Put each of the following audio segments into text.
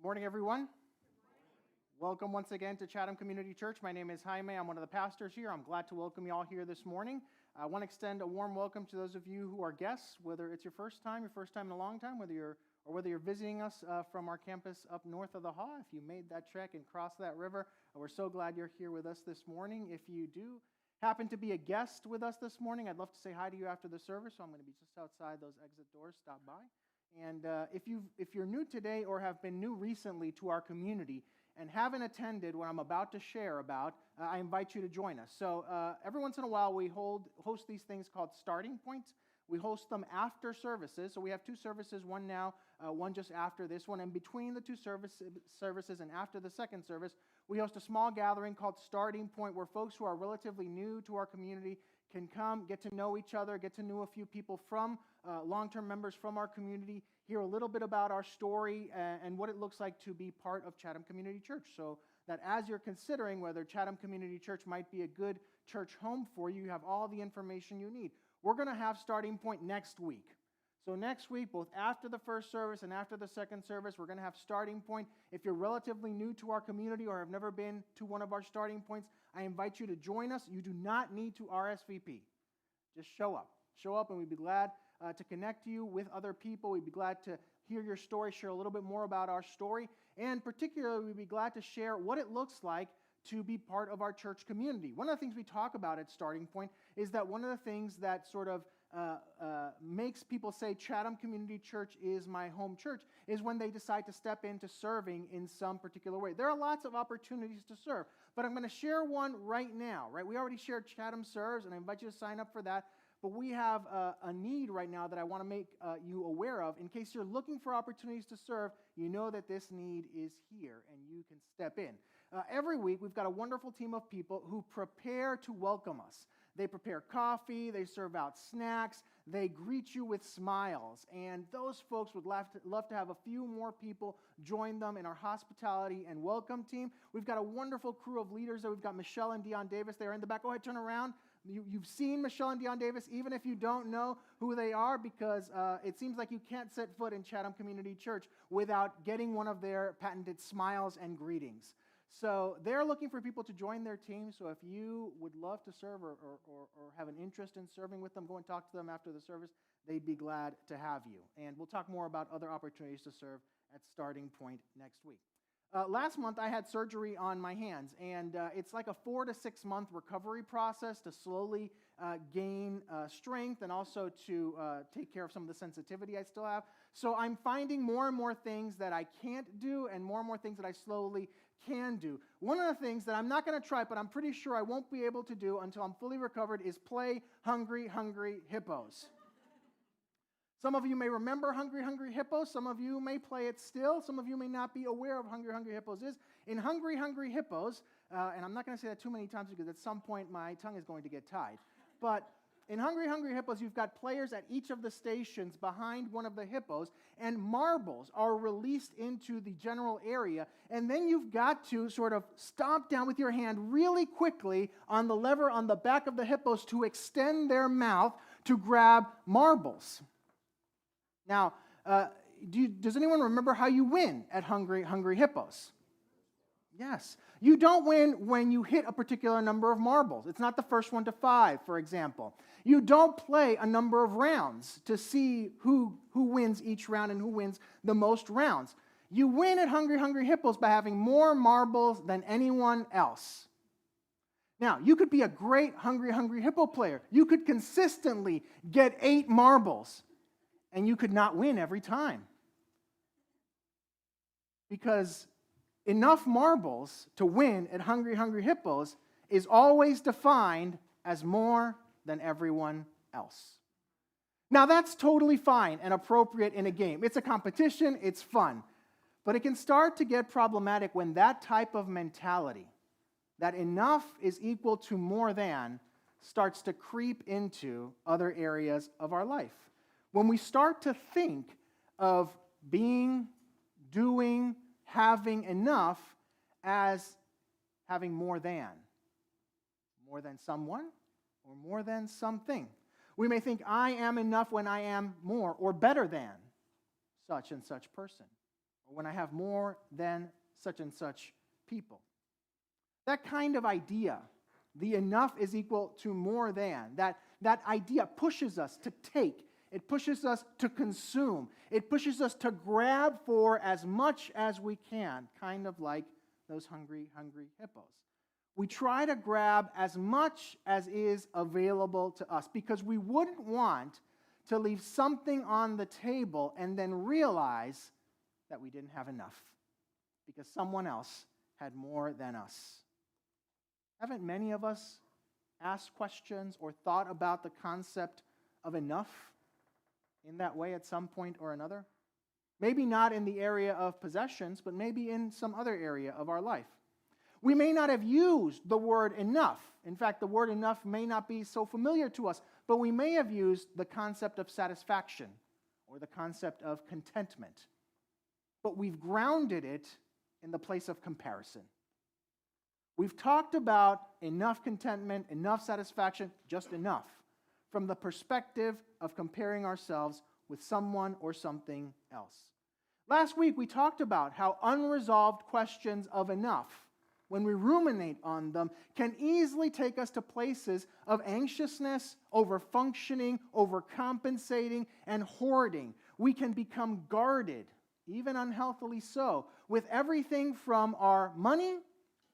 Morning, everyone. Welcome once again to Chatham Community Church. My name is Jaime. I'm one of the pastors here. I'm glad to welcome you all here this morning. I want to extend a warm welcome to those of you who are guests, whether it's your first time in a long time, whether you're visiting us from our campus up north of the Haw. If you made that trek and crossed that river, we're so glad you're here with us this morning. If you do happen to be a guest with us this morning, I'd love to say hi to you after the service, so I'm going to be just outside those exit doors. Stop by. And if you're new today or have been new recently to our community and haven't attended what I'm about to share about, I invite you to join us. So every once in a while we host these things called starting points. We host them after services. So we have two services, one now, one just after this one. And between the two services and after the second service, we host a small gathering called Starting Point, where folks who are relatively new to our community can come, get to know each other, get to know a few people from long-term members from our community, hear a little bit about our story and what it looks like to be part of Chatham Community Church. So that as you're considering whether Chatham Community Church might be a good church home for you, you have all the information you need. We're going to have Starting Point next week. So next week, both after the first service and after the second service, we're going to have Starting Point. If you're relatively new to our community or have never been to one of our starting points, I invite you to join us. You do not need to RSVP. Just show up. Show up, and we'd be glad to connect you with other people. We'd be glad to hear your story, share a little bit more about our story, and particularly, we'd be glad to share what it looks like to be part of our church community. One of the things we talk about at Starting Point is that one of the things that sort of makes people say Chatham Community Church is my home church is when they decide to step into serving in some particular way. There are lots of opportunities to serve, but I'm going to share one right now. Right? We already shared Chatham Serves, and I invite you to sign up for that. But we have a need right now that I want to make you aware of. In case you're looking for opportunities to serve, you know that this need is here, and you can step in. Every week, we've got a wonderful team of people who prepare to welcome us. They prepare coffee, they serve out snacks, they greet you with smiles. And those folks would love to have a few more people join them in our hospitality and welcome team. We've got a wonderful crew of leaders there. We've got Michelle and Dion Davis. They're in the back. Go ahead, turn around. You've seen Michelle and Dion Davis, even if you don't know who they are, because it seems like you can't set foot in Chatham Community Church without getting one of their patented smiles and greetings. So they're looking for people to join their team. So if you would love to serve or have an interest in serving with them, go and talk to them after the service. They'd be glad to have you. And we'll talk more about other opportunities to serve at Starting Point next week. Last month, I had surgery on my hands, and it's like a 4 to 6 month recovery process to slowly gain strength and also to take care of some of the sensitivity I still have. So I'm finding more and more things that I can't do and more things that I slowly can do. One of the things that I'm not going to try, but I'm pretty sure I won't be able to do until I'm fully recovered is play Hungry, Hungry Hippos. Some of you may remember Hungry, Hungry Hippos. Some of you may play it still. Some of you may not be aware of Hungry, Hungry Hippos is. In Hungry, Hungry Hippos, and I'm not going to say that too many times because at some point my tongue is going to get tied. But in Hungry, Hungry Hippos, you've got players at each of the stations behind one of the hippos, and marbles are released into the general area. And then you've got to sort of stomp down with your hand really quickly on the lever on the back of the hippos to extend their mouth to grab marbles. Now, does anyone remember how you win at Hungry, Hungry Hippos? Yes. You don't win when you hit a particular number of marbles. It's not the first one to 5, for example. You don't play a number of rounds to see who wins each round and who wins the most rounds. You win at Hungry, Hungry Hippos by having more marbles than anyone else. Now, you could be a great Hungry, Hungry Hippo player. You could consistently get 8 marbles. And you could not win every time. Because enough marbles to win at Hungry, Hungry Hippos is always defined as more than everyone else. Now, that's totally fine and appropriate in a game. It's a competition, it's fun. But it can start to get problematic when that type of mentality, that enough is equal to more than, starts to creep into other areas of our life. When we start to think of being, doing, having enough as having more than someone or more than something. We may think I am enough when I am more or better than such and such person or when I have more than such and such people. That kind of idea, the enough is equal to more than, that idea pushes us to take. It pushes us to consume. It pushes us to grab for as much as we can, kind of like those hungry hippos. We try to grab as much as is available to us because we wouldn't want to leave something on the table and then realize that we didn't have enough because someone else had more than us. Haven't many of us asked questions or thought about the concept of enough in that way at some point or another? Maybe not in the area of possessions, but maybe in some other area of our life. We may not have used the word enough. In fact, the word enough may not be so familiar to us, but we may have used the concept of satisfaction or the concept of contentment. But we've grounded it in the place of comparison. We've talked about enough contentment, enough satisfaction, just enough, from the perspective of comparing ourselves with someone or something else. Last week, we talked about how unresolved questions of enough, when we ruminate on them, can easily take us to places of anxiousness, over-functioning, overcompensating, and hoarding. We can become guarded, even unhealthily so, with everything from our money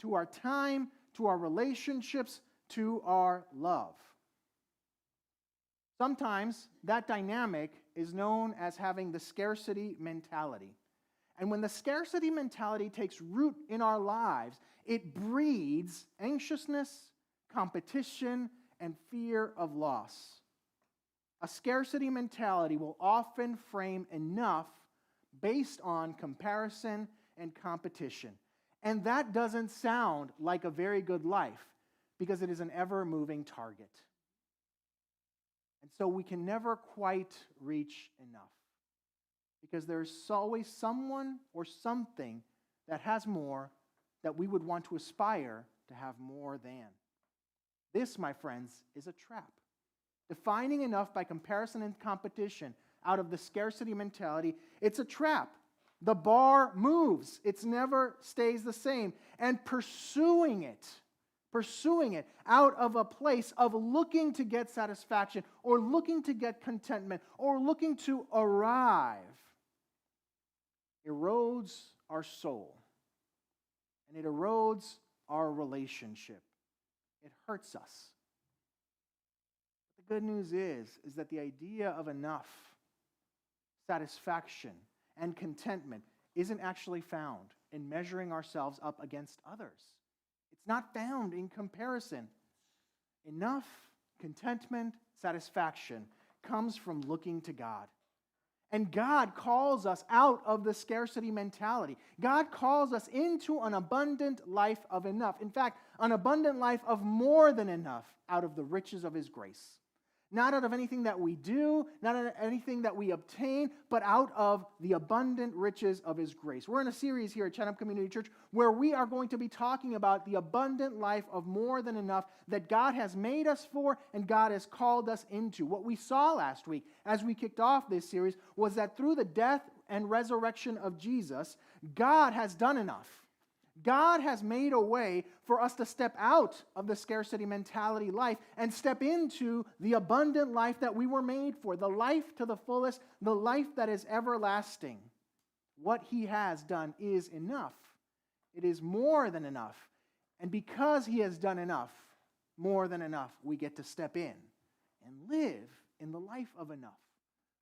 to our time, to our relationships, to our love. Sometimes that dynamic is known as having the scarcity mentality. And when the scarcity mentality takes root in our lives, it breeds anxiousness, competition, and fear of loss. A scarcity mentality will often frame enough based on comparison and competition. And that doesn't sound like a very good life because it is an ever-moving target. And so we can never quite reach enough because there's always someone or something that has more that we would want to aspire to have more than. This, my friends, is a trap. Defining enough by comparison and competition out of the scarcity mentality, it's a trap. The bar moves. It never stays the same. And pursuing it out of a place of looking to get satisfaction or looking to get contentment or looking to arrive erodes our soul. And it erodes our relationship. It hurts us. But the good news is that the idea of enough, satisfaction, and contentment isn't actually found in measuring ourselves up against others. It's not found in comparison. Enough, contentment, satisfaction comes from looking to God. And God calls us out of the scarcity mentality. God calls us into an abundant life of enough. In fact, an abundant life of more than enough out of the riches of His grace. Not out of anything that we do, not out of anything that we obtain, but out of the abundant riches of His grace. We're in a series here at Chatham Community Church where we are going to be talking about the abundant life of more than enough that God has made us for and God has called us into. What we saw last week as we kicked off this series was that through the death and resurrection of Jesus, God has done enough. God has made a way for us to step out of the scarcity mentality life and step into the abundant life that we were made for, the life to the fullest, the life that is everlasting. What He has done is enough. It is more than enough. And because He has done enough, more than enough, we get to step in and live in the life of enough,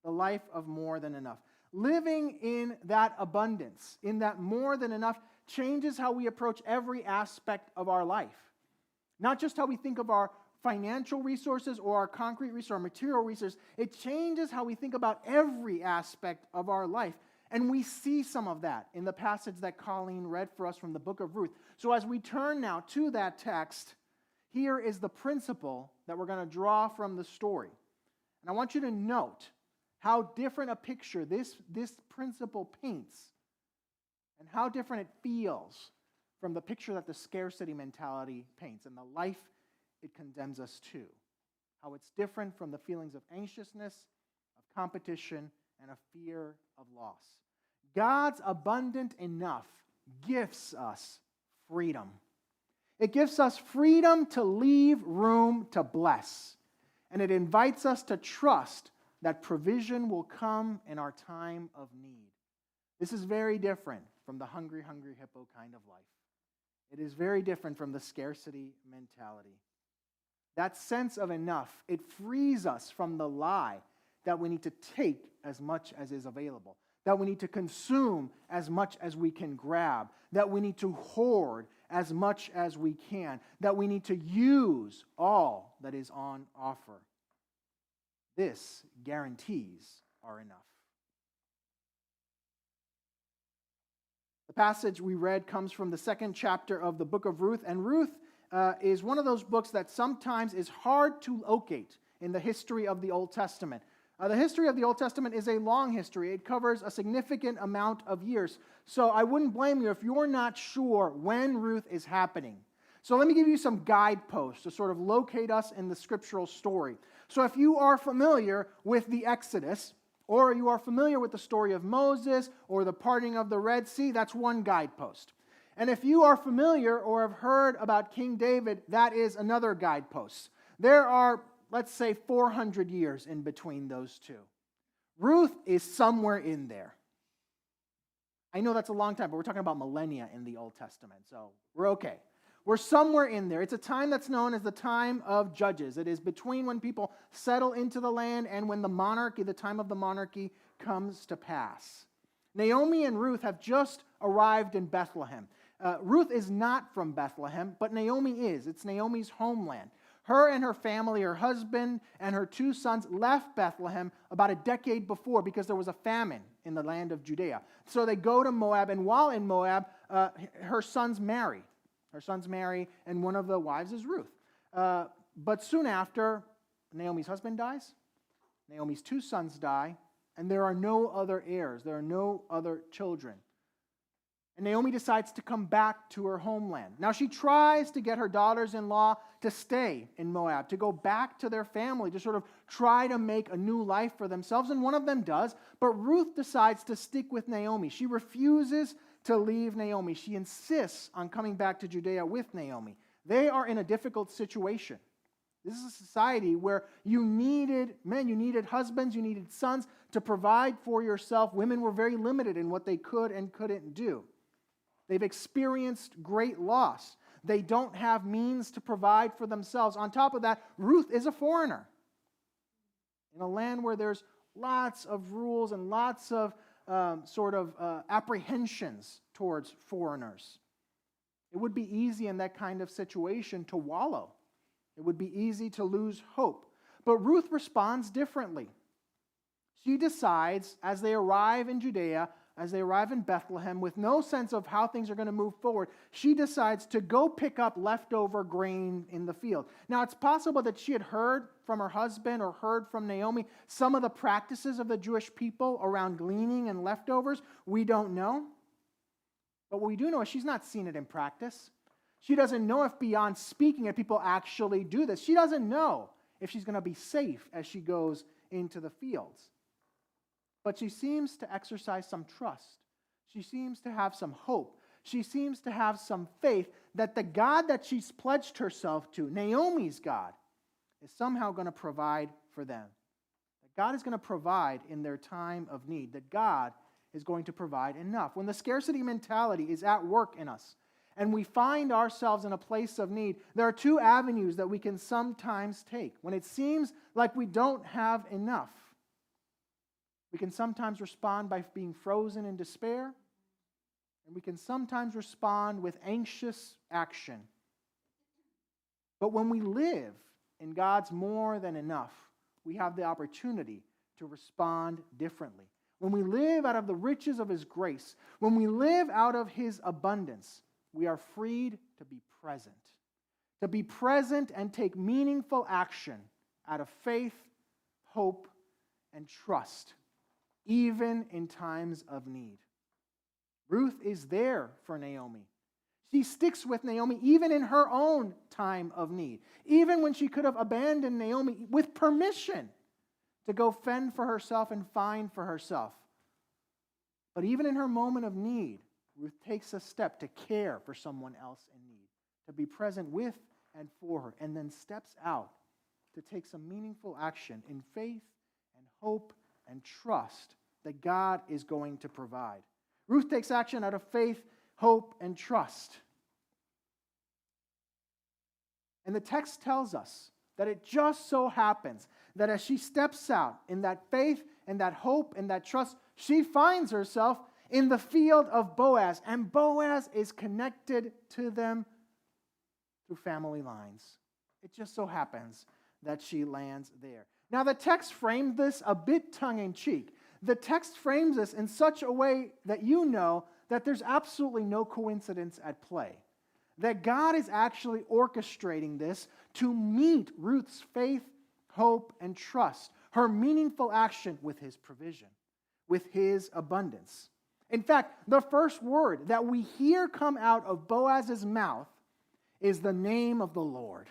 the life of more than enough. Living in that abundance, in that more than enough, changes how we approach every aspect of our life. Not just how we think of our financial resources or our concrete resources, our material resources. It changes how we think about every aspect of our life. And we see some of that in the passage that Colleen read for us from the book of Ruth. So as we turn now to that text, here is the principle that we're going to draw from the story. And I want you to note how different a picture this principle paints and how different it feels from the picture that the scarcity mentality paints and the life it condemns us to. How it's different from the feelings of anxiousness, of competition, and of fear of loss. God's abundant enough gifts us freedom. It gives us freedom to leave room to bless. And it invites us to trust that provision will come in our time of need. This is very different from the hungry, hungry hippo kind of life. It is very different from the scarcity mentality. That sense of enough, it frees us from the lie that we need to take as much as is available, that we need to consume as much as we can grab, that we need to hoard as much as we can, that we need to use all that is on offer. This guarantees our enough. The passage we read comes from the 2nd chapter of the book of Ruth, and Ruth is one of those books that sometimes is hard to locate in the history of the Old Testament. The history of the Old Testament is a long history. It covers a significant amount of years. So I wouldn't blame you if you're not sure when Ruth is happening. So let me give you some guideposts to sort of locate us in the scriptural story. So if you are familiar with the Exodus, or you are familiar with the story of Moses or the parting of the Red Sea, that's one guidepost. And if you are familiar or have heard about King David, that is another guidepost. There are, let's say, 400 years in between those two. Ruth is somewhere in there. I know that's a long time, but we're talking about millennia in the Old Testament, so we're okay. We're somewhere in there. It's a time that's known as the time of Judges. It is between when people settle into the land and when the monarchy, the time of the monarchy, comes to pass. Naomi and Ruth have just arrived in Bethlehem. Ruth is not from Bethlehem, but Naomi is. It's Naomi's homeland. Her and her family, her husband and her 2 sons left Bethlehem about a decade before because there was a famine in the land of Judea. So they go to Moab, and while in Moab, her sons marry. Her sons marry, and one of the wives is Ruth. But soon after, Naomi's husband dies, Naomi's 2 sons die, and there are no other heirs. There are no other children. And Naomi decides to come back to her homeland. Now she tries to get her daughters-in-law to stay in Moab, to go back to their family, to sort of try to make a new life for themselves, and one of them does. But Ruth decides to stick with Naomi. She refuses to leave Naomi. She insists on coming back to Judea with Naomi. They are in a difficult situation. This is a society where you needed men, you needed husbands, you needed sons to provide for yourself. Women were very limited in what they could and couldn't do. They've experienced great loss. They don't have means to provide for themselves. On top of that, Ruth is a foreigner in a land where there's lots of rules and lots of apprehensions towards foreigners. It would be easy in that kind of situation to wallow. It would be easy to lose hope. But Ruth responds differently. She decides, as they arrive in Judea, as they arrive in Bethlehem, with no sense of how things are going to move forward, she decides to go pick up leftover grain in the field. Now, it's possible that she had heard from her husband or heard from Naomi some of the practices of the Jewish people around gleaning and leftovers. We don't know. But what we do know is she's not seen it in practice. She doesn't know if beyond speaking it, people actually do this. She doesn't know if she's going to be safe as she goes into the fields. But she seems to exercise some trust. She seems to have some hope. She seems to have some faith that the God that she's pledged herself to, Naomi's God, is somehow going to provide for them. That God is going to provide in their time of need. That God is going to provide enough. When the scarcity mentality is at work in us, and we find ourselves in a place of need, there are 2 avenues that we can sometimes take. When it seems like we don't have enough, we can sometimes respond by being frozen in despair, and we can sometimes respond with anxious action. But when we live in God's more than enough, we have the opportunity to respond differently. When we live out of the riches of His grace, when we live out of His abundance, we are freed to be present. To be present and take meaningful action out of faith, hope, and trust, even in times of need. Ruth is there for Naomi. She sticks with Naomi even in her own time of need, even when she could have abandoned Naomi with permission to go fend for herself and find for herself. But even in her moment of need, Ruth takes a step to care for someone else in need, to be present with and for her, and then steps out to take some meaningful action in faith and hope and trust that God is going to provide. Ruth takes action out of faith, hope, and trust. And the text tells us that it just so happens that as she steps out in that faith and that hope and that trust, she finds herself in the field of Boaz. And Boaz is connected to them through family lines. It just so happens that she lands there. Now, the text framed this a bit tongue-in-cheek. The text frames this in such a way that you know that there's absolutely no coincidence at play. That God is actually orchestrating this to meet Ruth's faith, hope, and trust, her meaningful action with his provision, with his abundance. In fact, the first word that we hear come out of Boaz's mouth is the name of the Lord,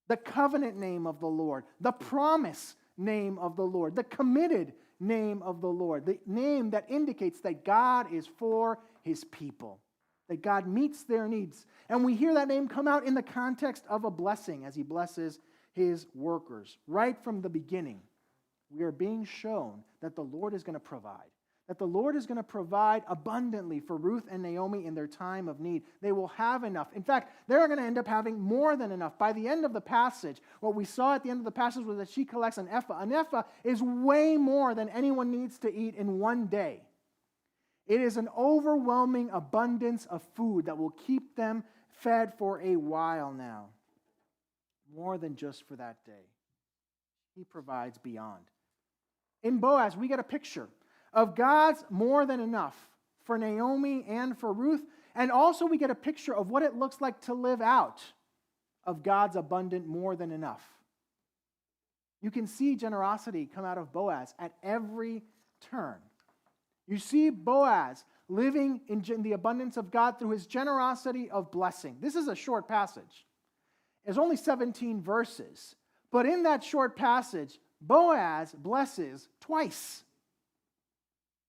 the covenant name of the Lord, the promise name of the Lord, the committed name of the Lord, the name that indicates that God is for his people, that God meets their needs. And we hear that name come out in the context of a blessing as he blesses his workers. Right from the beginning, we are being shown that the Lord is going to provide, that the Lord is going to provide abundantly for Ruth and Naomi in their time of need. They will have enough. In fact, they're going to end up having more than enough. By the end of the passage, what we saw at the end of the passage was that she collects an ephah. An ephah is way more than anyone needs to eat in one day. It is an overwhelming abundance of food that will keep them fed for a while now. More than just for that day. He provides beyond. In Boaz, we get a picture of God's more than enough for Naomi and for Ruth, and also we get a picture of what it looks like to live out of God's abundant more than enough. You can see generosity come out of Boaz at every turn. You see Boaz living in the abundance of God through his generosity of blessing. This is a short passage. It's only 17 verses, but in that short passage, Boaz blesses twice.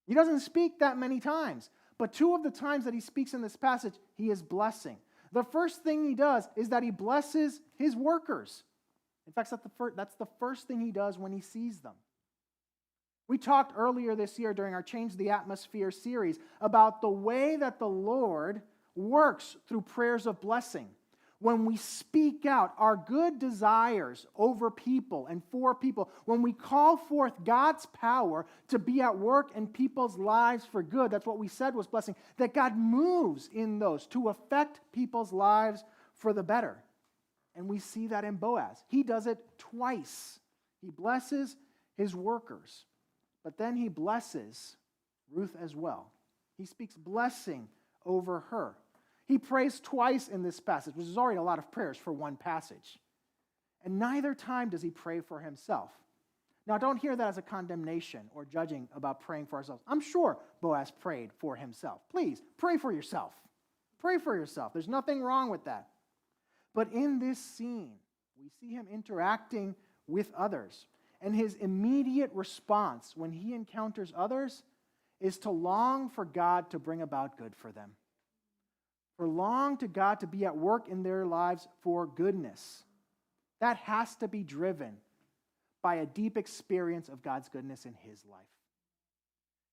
He doesn't speak that many times, but two of the times that he speaks in this passage, he is blessing. The first thing he does is that he blesses his workers. In fact, that's the first thing he does when he sees them. We talked earlier this year during our Change the Atmosphere series about the way that the Lord works through prayers of blessing. When we speak out our good desires over people and for people, when we call forth God's power to be at work in people's lives for good, that's what we said was blessing, that God moves in those to affect people's lives for the better. And we see that in Boaz. He does it twice. He blesses his workers, but then he blesses Ruth as well. He speaks blessing over her. He prays twice in this passage, which is already a lot of prayers for one passage. And neither time does he pray for himself. Now, don't hear that as a condemnation or judging about praying for ourselves. I'm sure Boaz prayed for himself. Please, pray for yourself. Pray for yourself. There's nothing wrong with that. But in this scene, we see him interacting with others. And his immediate response when he encounters others is to long for God to bring about good for them. For long to God to be at work in their lives for goodness. That has to be driven by a deep experience of God's goodness in his life.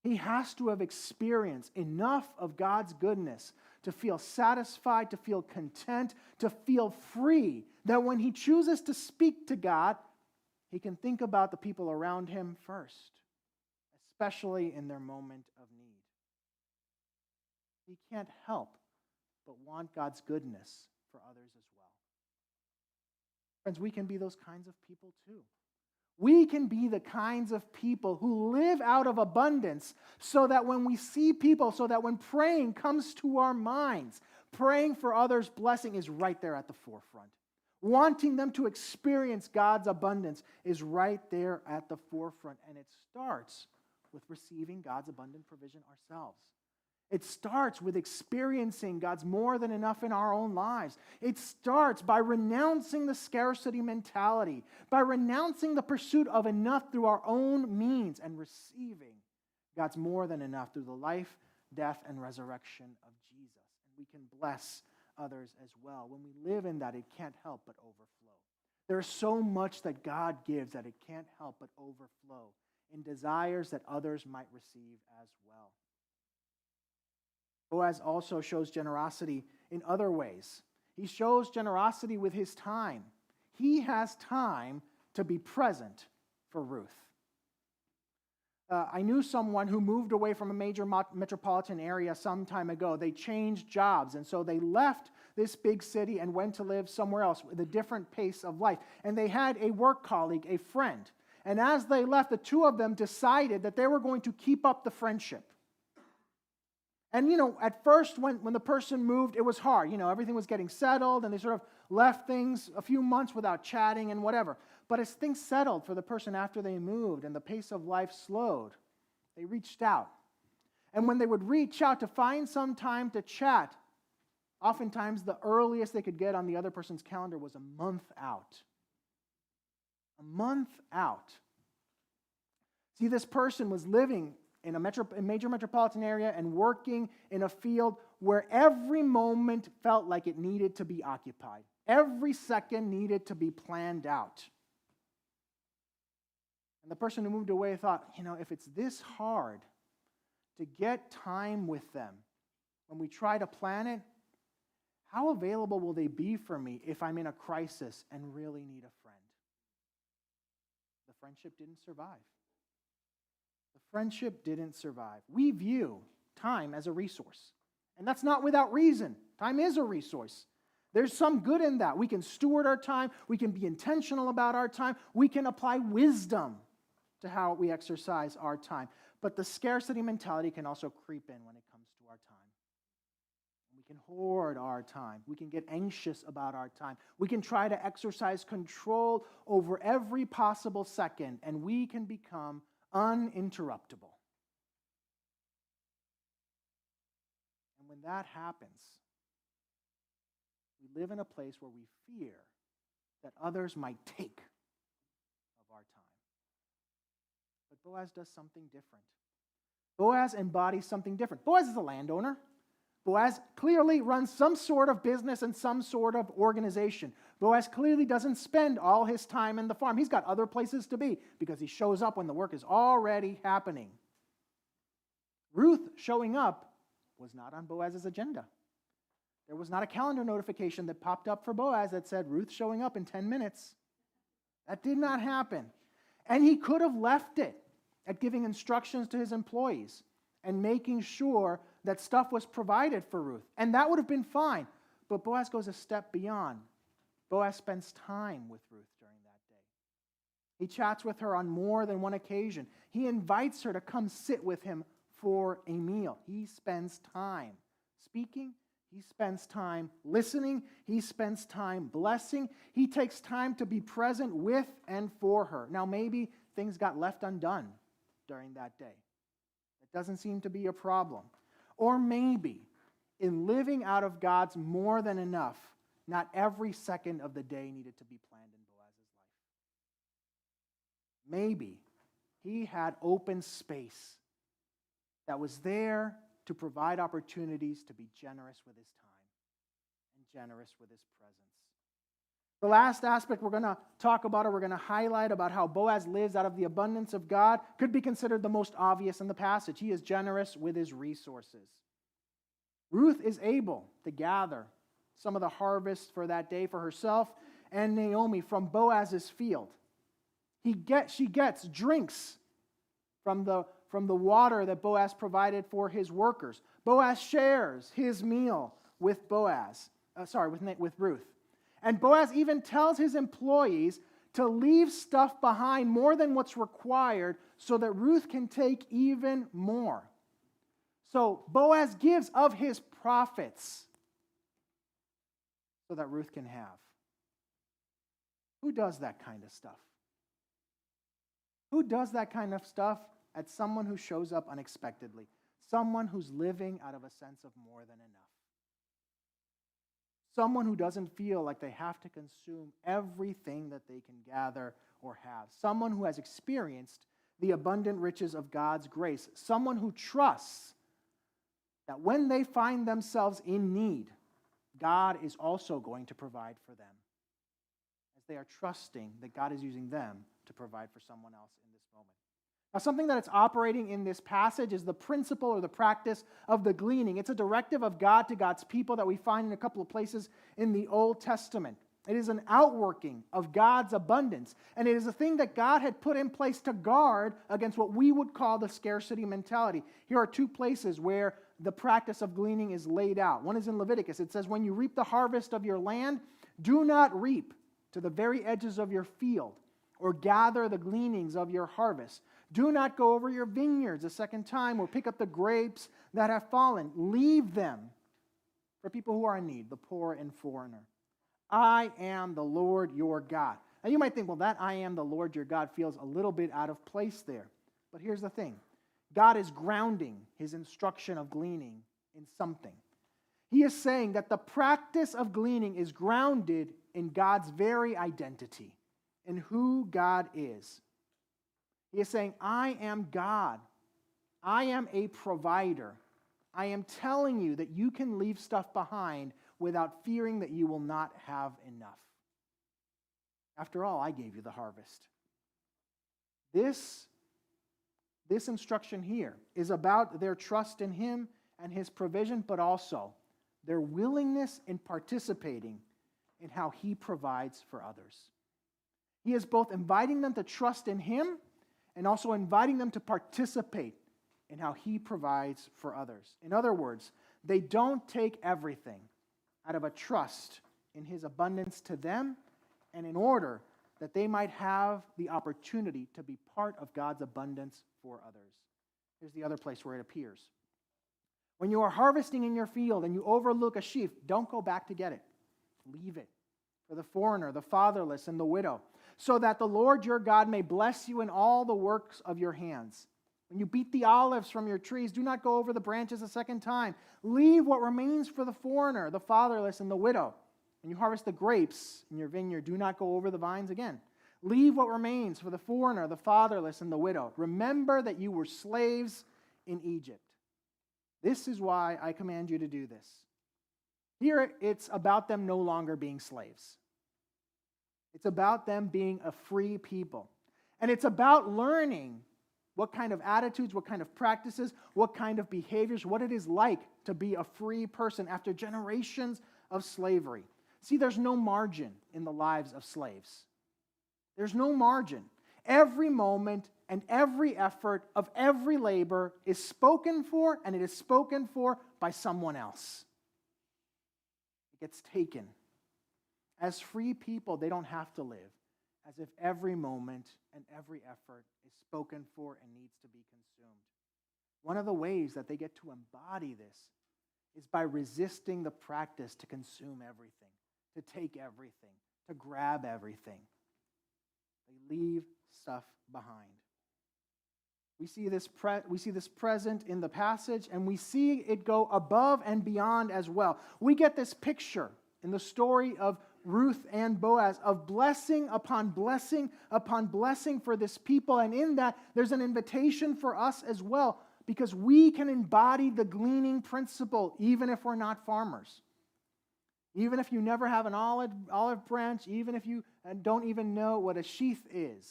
He has to have experienced enough of God's goodness to feel satisfied, to feel content, to feel free, that when he chooses to speak to God, he can think about the people around him first, especially in their moment of need. He can't help but want God's goodness for others as well. Friends, we can be those kinds of people too. We can be the kinds of people who live out of abundance so that when we see people, so that when praying comes to our minds, praying for others' blessing is right there at the forefront. Wanting them to experience God's abundance is right there at the forefront. And it starts with receiving God's abundant provision ourselves. It starts with experiencing God's more than enough in our own lives. It starts by renouncing the scarcity mentality, by renouncing the pursuit of enough through our own means and receiving God's more than enough through the life, death, and resurrection of Jesus. And we can bless others as well. When we live in that, it can't help but overflow. There's so much that God gives that it can't help but overflow in desires that others might receive as well. Boaz also shows generosity in other ways. He shows generosity with his time. He has time to be present for Ruth. I knew someone who moved away from a major metropolitan area some time ago. They changed jobs, and so they left this big city and went to live somewhere else with a different pace of life. And they had a work colleague, a friend. And as they left, the two of them decided that they were going to keep up the friendship. And, at first when the person moved, it was hard. Everything was getting settled, and they sort of left things a few months without chatting and whatever. But as things settled for the person after they moved and the pace of life slowed, they reached out. And when they would reach out to find some time to chat, oftentimes the earliest they could get on the other person's calendar was a month out. A month out. See, this person was living in a major metropolitan area and working in a field where every moment felt like it needed to be occupied. Every second needed to be planned out. And the person who moved away thought, if it's this hard to get time with them when we try to plan it, how available will they be for me if I'm in a crisis and really need a friend? The friendship didn't survive. The friendship didn't survive. We view time as a resource. And that's not without reason. Time is a resource. There's some good in that. We can steward our time. We can be intentional about our time. We can apply wisdom to how we exercise our time. But the scarcity mentality can also creep in when it comes to our time. We can hoard our time. We can get anxious about our time. We can try to exercise control over every possible second, and we can become uninterruptible. And when that happens, we live in a place where we fear that others might take of our time. But Boaz does something different. Boaz embodies something different. Boaz is a landowner. Boaz clearly runs some sort of business and some sort of organization. Boaz clearly doesn't spend all his time in the farm. He's got other places to be because he shows up when the work is already happening. Ruth showing up was not on Boaz's agenda. There was not a calendar notification that popped up for Boaz that said, Ruth showing up in 10 minutes. That did not happen. And he could have left it at giving instructions to his employees and making sure that stuff was provided for Ruth. And that would have been fine. But Boaz goes a step beyond. Boaz spends time with Ruth during that day. He chats with her on more than one occasion. He invites her to come sit with him for a meal. He spends time speaking. He spends time listening. He spends time blessing. He takes time to be present with and for her. Now, maybe things got left undone during that day. It doesn't seem to be a problem. Or maybe in living out of God's more than enough, not every second of the day needed to be planned in Boaz's life. Maybe he had open space that was there to provide opportunities to be generous with his time and generous with his presence. The last aspect we're going to talk about, or we're going to highlight about how Boaz lives out of the abundance of God, could be considered the most obvious in the passage. He is generous with his resources. Ruth is able to gather some of the harvest for that day for herself and Naomi from Boaz's field. She gets drinks from the water that Boaz provided for his workers. Boaz shares his meal with with Ruth. And Boaz even tells his employees to leave stuff behind more than what's required so that Ruth can take even more. So Boaz gives of his profits so that Ruth can have. Who does that kind of stuff? Who does that kind of stuff at someone who shows up unexpectedly? Someone who's living out of a sense of more than enough. Someone who doesn't feel like they have to consume everything that they can gather or have. Someone who has experienced the abundant riches of God's grace. Someone who trusts that when they find themselves in need, God is also going to provide for them, as they are trusting that God is using them to provide for someone else in this moment. Now, something that is operating in this passage is the principle or the practice of the gleaning. It's a directive of God to God's people that we find in a couple of places in the Old Testament. It is an outworking of God's abundance, and it is a thing that God had put in place to guard against what we would call the scarcity mentality. Here are two places where the practice of gleaning is laid out. One is in Leviticus. It says, when you reap the harvest of your land, do not reap to the very edges of your field or gather the gleanings of your harvest. Do not go over your vineyards a second time or pick up the grapes that have fallen. Leave them for people who are in need, the poor and foreigner. I am the Lord your God. Now you might think, well, that I am the Lord your God feels a little bit out of place there. But here's the thing. God is grounding his instruction of gleaning in something. He is saying that the practice of gleaning is grounded in God's very identity, in who God is. He is saying, I am God. I am a provider. I am telling you that you can leave stuff behind without fearing that you will not have enough. After all, I gave you the harvest. This instruction here is about their trust in him and his provision, but also their willingness in participating in how he provides for others. He is both inviting them to trust in him and also inviting them to participate in how he provides for others. In other words, they don't take everything out of a trust in his abundance to them and in order that they might have the opportunity to be part of God's abundance for others. Here's the other place where it appears. When you are harvesting in your field and you overlook a sheaf, don't go back to get it. Leave it for the foreigner, the fatherless, and the widow, so that the Lord your God may bless you in all the works of your hands. When you beat the olives from your trees, do not go over the branches a second time. Leave what remains for the foreigner, the fatherless, and the widow. When you harvest the grapes in your vineyard, do not go over the vines again. Leave what remains for the foreigner, the fatherless, and the widow. Remember that you were slaves in Egypt. This is why I command you to do this. Here, it's about them no longer being slaves. It's about them being a free people. And it's about learning what kind of attitudes, what kind of practices, what kind of behaviors, what it is like to be a free person after generations of slavery. See, there's no margin in the lives of slaves. There's no margin. Every moment and every effort of every labor is spoken for, and it is spoken for by someone else. It gets taken. As free people, they don't have to live as if every moment and every effort is spoken for and needs to be consumed. One of the ways that they get to embody this is by resisting the practice to consume everything, to take everything, to grab everything. They leave stuff behind. We see this present in the passage, and we see it go above and beyond as well. We get this picture in the story of Ruth and Boaz of blessing upon blessing upon blessing for this people. And in that, there's an invitation for us as well, because we can embody the gleaning principle even if we're not farmers. Even if you never have an olive branch, even if you don't even know what a sheaf is,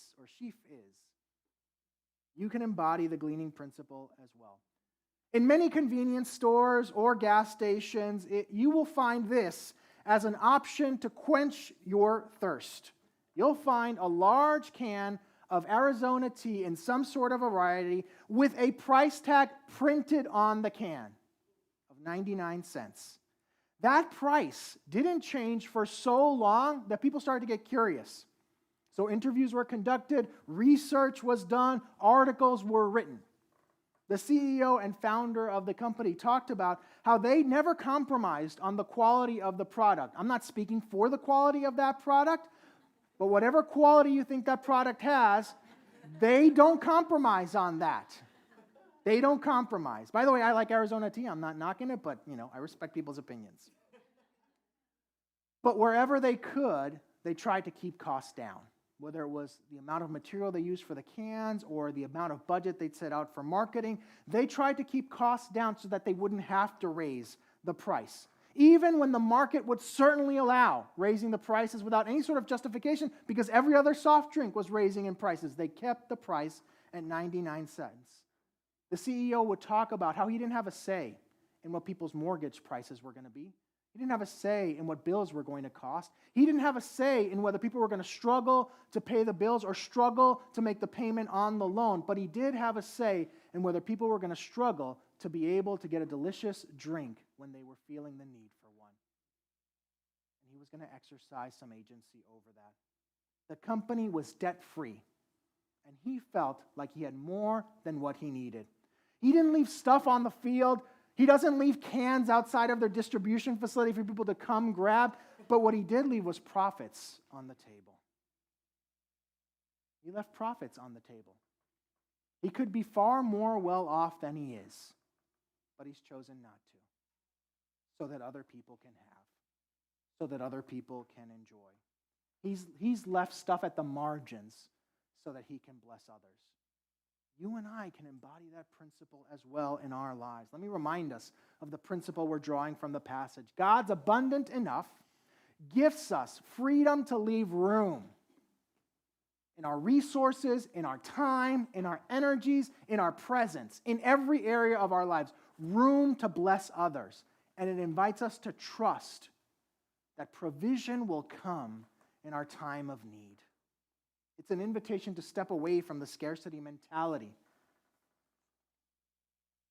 you can embody the gleaning principle as well. In many convenience stores or gas stations, you will find this as an option to quench your thirst. You'll find a large can of Arizona tea in some sort of variety with a price tag printed on the can of 99 cents. That price didn't change for so long that people started to get curious. So interviews were conducted, research was done, articles were written. The CEO and founder of the company talked about how they never compromised on the quality of the product. I'm not speaking for the quality of that product, but whatever quality you think that product has, they don't compromise on that. They don't compromise. By the way, I like Arizona tea. I'm not knocking it, but I respect people's opinions. But wherever they could, they tried to keep costs down. whether it was the amount of material they used for the cans or the amount of budget they'd set out for marketing, they tried to keep costs down so that they wouldn't have to raise the price. Even when the market would certainly allow raising the prices without any sort of justification, because every other soft drink was raising in prices, they kept the price at 99 cents. The CEO would talk about how he didn't have a say in what people's mortgage prices were going to be. He didn't have a say in what bills were going to cost. He didn't have a say in whether people were going to struggle to pay the bills or struggle to make the payment on the loan. But he did have a say in whether people were going to struggle to be able to get a delicious drink when they were feeling the need for one. And he was going to exercise some agency over that. The company was debt-free, and he felt like he had more than what he needed. He didn't leave stuff on the field. He doesn't leave cans outside of their distribution facility for people to come grab, but what he did leave was profits on the table. He left profits on the table. He could be far more well off than he is, but he's chosen not to, so that other people can have, so that other people can enjoy. He's left stuff at the margins so that he can bless others. You and I can embody that principle as well in our lives. Let me remind us of the principle we're drawing from the passage. God's abundant enough gifts us freedom to leave room in our resources, in our time, in our energies, in our presence, in every area of our lives, room to bless others. And it invites us to trust that provision will come in our time of need. It's an invitation to step away from the scarcity mentality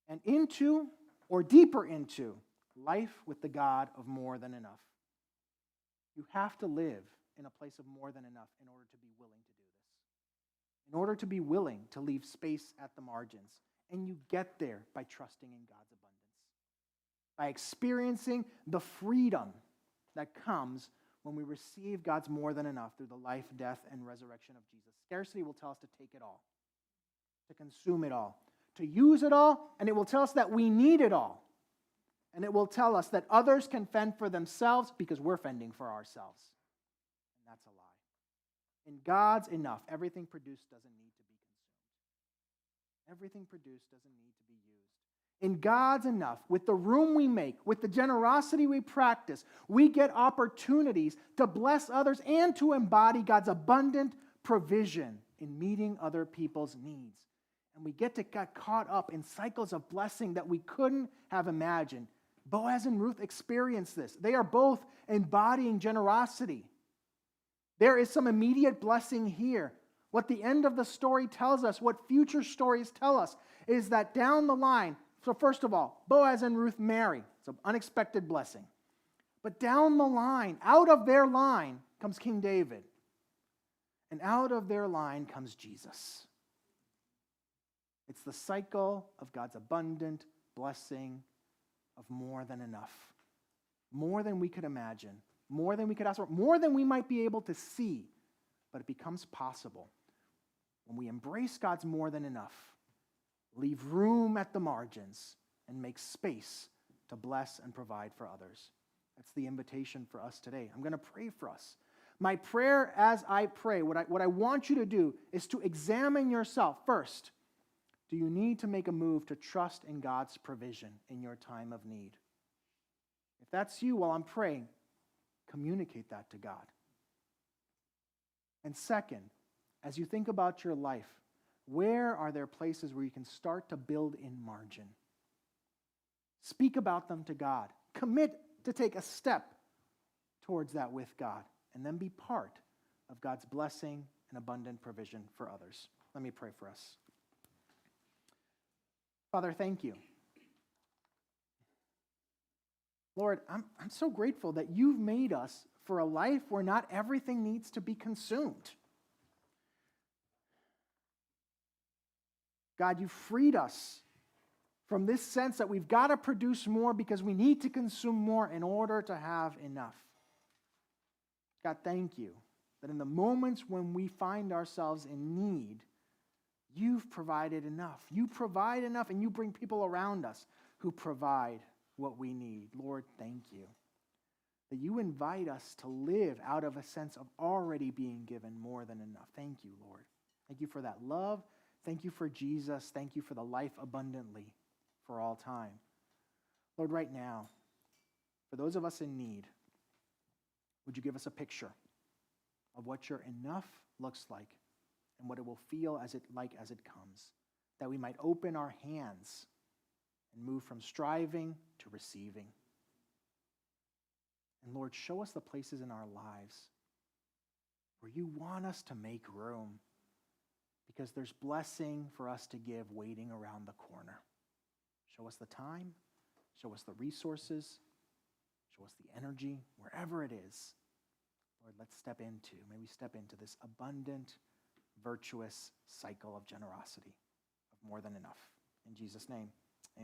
and into, or deeper into, life with the God of more than enough. You have to live in a place of more than enough in order to be willing to do this, in order to be willing to leave space at the margins. And you get there by trusting in God's abundance, by experiencing the freedom that comes when we receive God's more than enough through the life, death, and resurrection of Jesus. Scarcity will tell us to take it all, to consume it all, to use it all, and it will tell us that we need it all. And it will tell us that others can fend for themselves because we're fending for ourselves. And that's a lie. In God's enough, everything produced doesn't need to be consumed. Everything produced doesn't need to be used. In God's enough, with the room we make, with the generosity we practice, we get opportunities to bless others and to embody God's abundant provision in meeting other people's needs. And we get to get caught up in cycles of blessing that we couldn't have imagined. Boaz and Ruth experienced this. They are both embodying generosity. There is some immediate blessing here. What the end of the story tells us, what future stories tell us, is that down the line, so first of all, Boaz and Ruth marry. It's an unexpected blessing. But down the line, out of their line, comes King David. And out of their line comes Jesus. It's the cycle of God's abundant blessing of more than enough. More than we could imagine. More than we could ask for. More than we might be able to see. But it becomes possible when we embrace God's more than enough, leave room at the margins, and make space to bless and provide for others. That's the invitation for us today. I'm going to pray for us. My prayer as I pray, what I want you to do is to examine yourself first. Do you need to make a move to trust in God's provision in your time of need? If that's you while I'm praying, communicate that to God. And second, as you think about your life, where are there places where you can start to build in margin? Speak about them to God. Commit to take a step towards that with God, and then be part of God's blessing and abundant provision for others. Let me pray for us. Father, thank you. Lord, I'm so grateful that you've made us for a life where not everything needs to be consumed. God, you freed us from this sense that we've got to produce more because we need to consume more in order to have enough. God, thank you that in the moments when we find ourselves in need, you've provided enough. You provide enough, and you bring people around us who provide what we need. Lord, thank you. that you invite us to live out of a sense of already being given more than enough. Thank you, Lord. Thank you for that love. Thank you for Jesus. Thank you for the life abundantly for all time. Lord, right now, for those of us in need, would you give us a picture of what your enough looks like and what it will feel as it comes, that we might open our hands and move from striving to receiving. And Lord, show us the places in our lives where you want us to make room, because there's blessing for us to give waiting around the corner. Show us the time, show us the resources, show us the energy, wherever it is. Lord, may we step into this abundant, virtuous cycle of generosity, of more than enough. In Jesus' name.